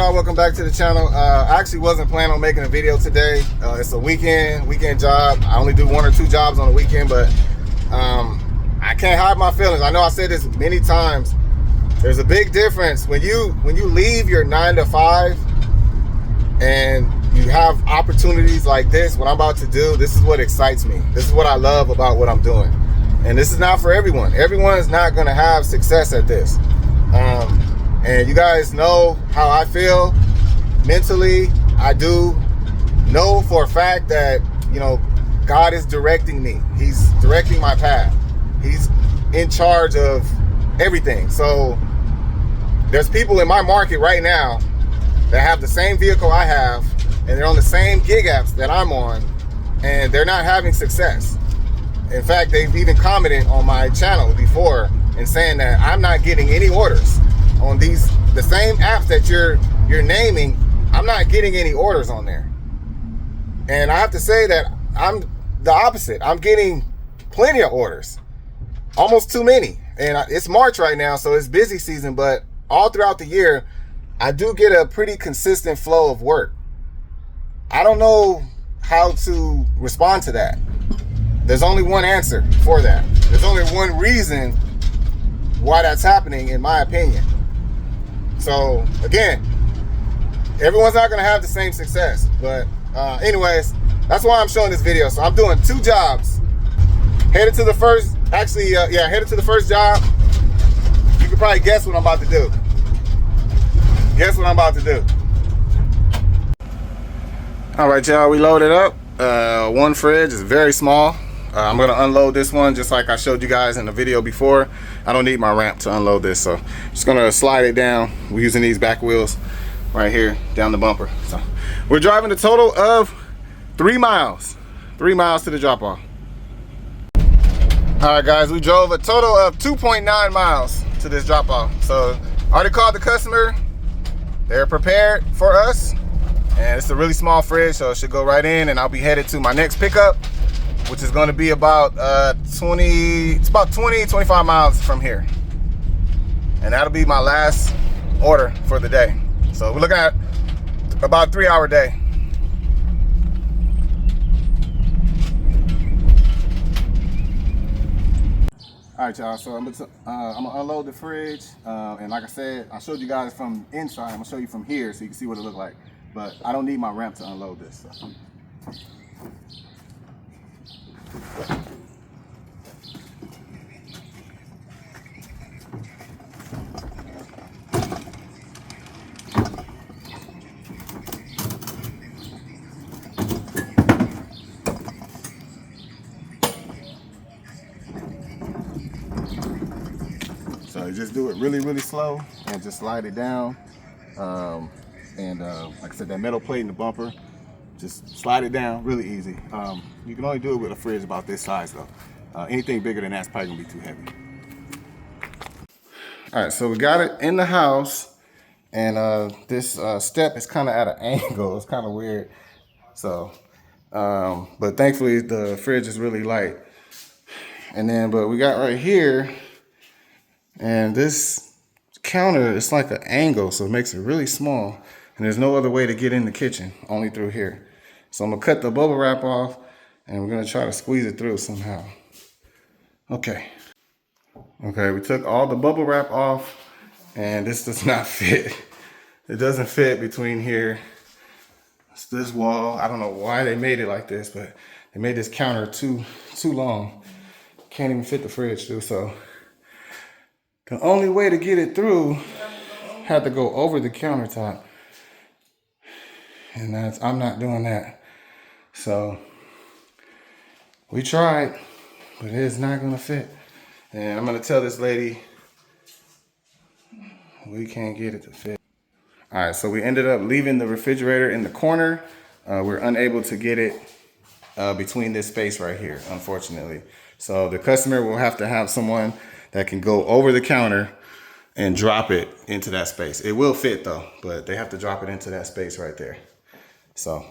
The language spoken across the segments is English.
y'all? Welcome back to the channel. I actually wasn't planning on making a video today. It's a weekend job. I only do 1 or 2 jobs on the weekend, but I can't hide my feelings. I know I said this many times. There's a big difference when you leave your 9 to 5 and you have opportunities like this. What I'm about to do, this is what excites me. This is what I love about what I'm doing. And this is not for everyone. Everyone is not going to have success at this. And you guys know how I feel mentally. I do know for a fact that, you know, God is directing me. He's directing my path. He's in charge of everything. So there's people in my market right now that have the same vehicle I have, and they're on the same gig apps that I'm on, and they're not having success. In fact, they've even commented on my channel before and saying that I'm not getting any orders on the same apps that you're naming. I'm not getting any orders on there. And I have to say that I'm the opposite. I'm getting plenty of orders, almost too many. And it's March right now, so it's busy season, but all throughout the year, I do get a pretty consistent flow of work. I don't know how to respond to that. There's only one answer for that. There's only one reason why that's happening, in my opinion. So again, everyone's not going to have the same success, but anyways, that's why I'm showing this video. So I'm doing 2 jobs. Headed to the first, headed to the first job. You can probably guess what I'm about to do. Guess what I'm about to do. All right, y'all, we loaded up. One fridge is very small. I'm gonna unload this one just like I showed you guys in the video before. I don't need my ramp to unload this, so I'm just gonna slide it down. We're using these back wheels right here down the bumper. So we're driving a total of 3 miles. 3 miles to the drop off. All right, guys, we drove a total of 2.9 miles to this drop off. So I already called the customer. They're prepared for us, and it's a really small fridge, so it should go right in, and I'll be headed to my next pickup, which is going to be about 20-25 miles from here. And that'll be my last order for the day. So we're looking at about a 3-hour day. All right, y'all, so I'm gonna unload the fridge. And like I said, I showed you guys from inside. I'm gonna show you from here so you can see what it looks like. But I don't need my ramp to unload this. So. So you just do it really, really slow and just slide it down. Like I said, that metal plate in the bumper, just slide it down really easy. You can only do it with a fridge about this size though. Anything bigger than that's probably gonna be too heavy. All right, so we got it in the house, and this step is kind of at an angle. It's kind of weird. So, but thankfully the fridge is really light. And then, but we got right here, and this counter, it's like an angle, so it makes it really small. And there's no other way to get in the kitchen, only through here. So I'm gonna cut the bubble wrap off, and we're gonna try to squeeze it through somehow. Okay, we took all the bubble wrap off, and this does not fit. It doesn't fit between here. It's this wall. I don't know why they made it like this, but they made this counter too long. Can't even fit the fridge through, so the only way to get it through had to go over the countertop. And I'm not doing that. So we tried, but it is not gonna fit. And I'm gonna tell this lady we can't get it to fit. All right, so we ended up leaving the refrigerator in the corner. We're unable to get it between this space right here, unfortunately. So the customer will have to have someone that can go over the counter and drop it into that space. It will fit though, but they have to drop it into that space right there. So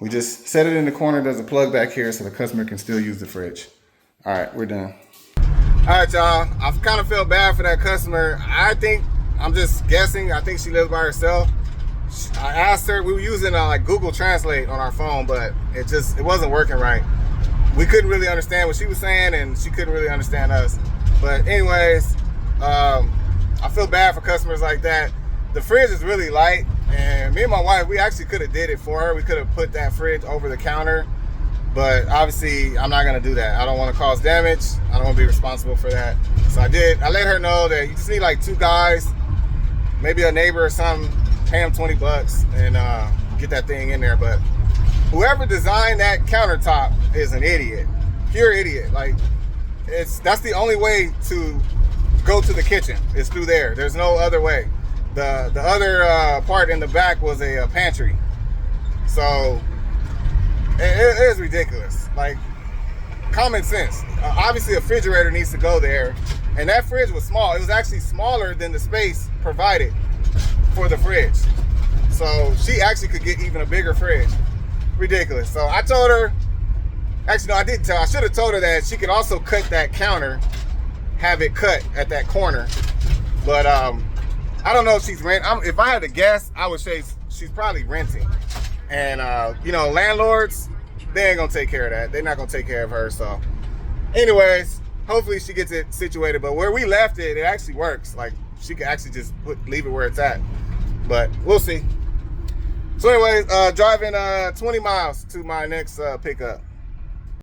we just set it in the corner. There's a plug back here so the customer can still use the fridge. All right, we're done. All right, y'all, I kind of felt bad for that customer. I think I'm just guessing. I think she lives by herself. I asked her, we were using like Google Translate on our phone, but it wasn't working right. We couldn't really understand what she was saying, and she couldn't really understand us. But anyways, I feel bad for customers like that. The fridge is really light, and me and my wife, we actually could have did it for her. We could have put that fridge over the counter, but obviously I'm not gonna do that. I don't want to cause damage. I don't want to be responsible for that. So I let her know that you just need like 2 guys, maybe a neighbor or something, pay them 20 bucks and get that thing in there. But whoever designed that countertop is an idiot, pure idiot. Like, that's the only way to go to the kitchen, is through there. There's no other way. The other part in the back was a pantry. So it is ridiculous. Like, common sense. Obviously a refrigerator needs to go there, and that fridge was small. It was actually smaller than the space provided for the fridge. So she actually could get even a bigger fridge. Ridiculous. So I told her, actually no, I didn't tell. I should have told her that she could also cut that counter, have it cut at that corner. But I don't know if she's if I had to guess, I would say she's probably renting. And you know, landlords, they ain't gonna take care of that. They're not gonna take care of her. So anyways, hopefully she gets it situated. But where we left it, it actually works. Like, she could actually just leave it where it's at. But we'll see. So anyways, driving 20 miles to my next pickup.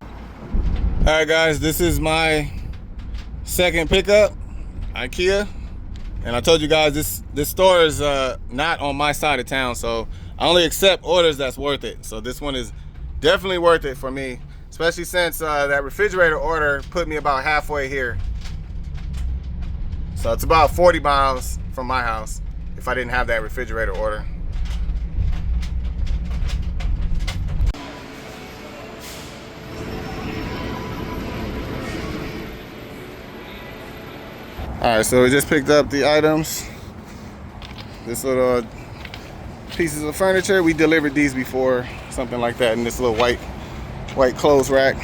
All right, guys, this is my second pickup, IKEA. And I told you guys this store is not on my side of town, so I only accept orders that's worth it. So this one is definitely worth it for me, especially since that refrigerator order put me about halfway here. So it's about 40 miles from my house if I didn't have that refrigerator order. All right, so we just picked up the items. This little pieces of furniture. We delivered these before, something like that, in this little white clothes rack.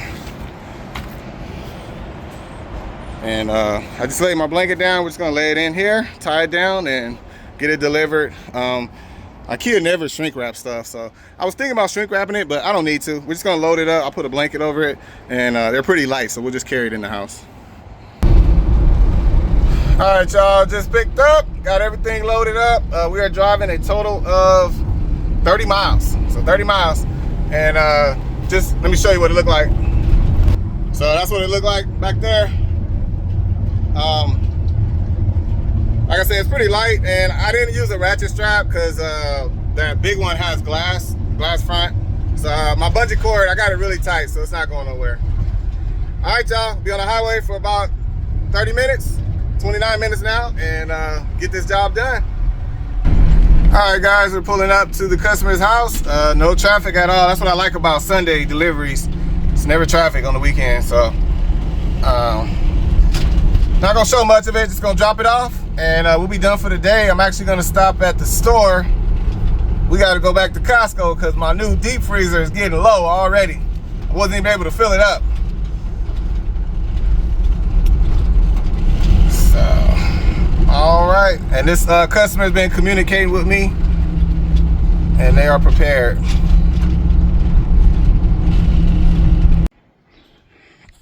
And I just laid my blanket down. We're just gonna lay it in here, tie it down, and get it delivered. IKEA never shrink wrap stuff, so I was thinking about shrink wrapping it, but I don't need to. We're just gonna load it up. I'll put a blanket over it, and they're pretty light, so we'll just carry it in the house. All right, y'all, just picked up, got everything loaded up. We are driving a total of 30 miles. So 30 miles. And just let me show you what it looked like. So that's what it looked like back there. Like I said, it's pretty light, and I didn't use a ratchet strap because that big one has glass front. So my bungee cord, I got it really tight, so it's not going nowhere. All right, y'all, be on the highway for about 30 minutes. 29 minutes now, and get this job done. All right, guys, we're pulling up to the customer's house. No traffic at all. That's what I like about Sunday deliveries. It's never traffic on the weekend, so not gonna show much of it. Just gonna drop it off, and we'll be done for the day. I'm actually gonna stop at the store. We got to go back to Costco because my new deep freezer is getting low already. I wasn't even able to fill it up. All right, and this customer has been communicating with me, and they are prepared.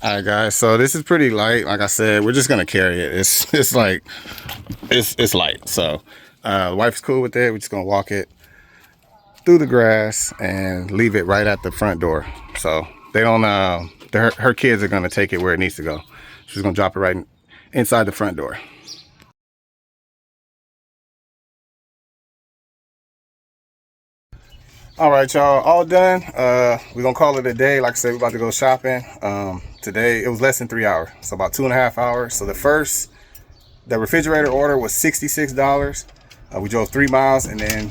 All right, guys, so this is pretty light. Like I said, we're just gonna carry it. It's like it's light. So the wife's cool with it. We're just gonna walk it through the grass and leave it right at the front door. So they don't her kids are gonna take it where it needs to go. She's gonna drop it right inside the front door. All right, y'all, all done. We're gonna call it a day. Like I said, we're about to go shopping. Today, it was less than 3 hours, so about 2.5 hours. So the refrigerator order was $66. We drove 3 miles, and then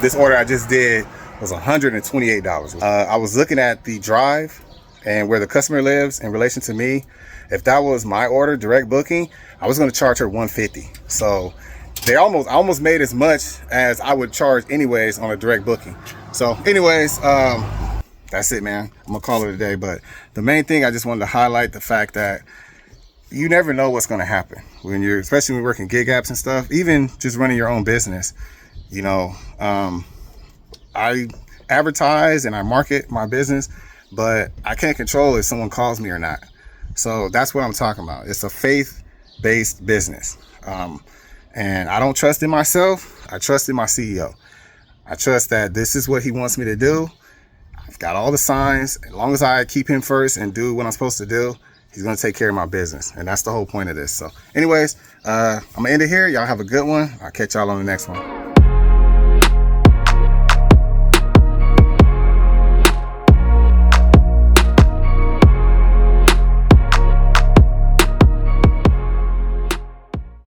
this order I just did was $128. I was looking at the drive and where the customer lives in relation to me. If that was my order, direct booking, I was gonna charge her $150. So I almost made as much as I would charge anyways on a direct booking. So anyways, that's it, man. I'm gonna call it a day. But the main thing, I just wanted to highlight the fact that you never know what's going to happen when you're, especially when you're working gig apps and stuff, even just running your own business. You know, I advertise and I market my business, but I can't control if someone calls me or not. So that's what I'm talking about. It's a faith-based business. And I don't trust in myself. I trust in my CEO. I trust that this is what he wants me to do. I've got all the signs. As long as I keep him first and do what I'm supposed to do, he's going to take care of my business. And that's the whole point of this. So anyways, I'm going to end it here. Y'all have a good one. I'll catch y'all on the next one.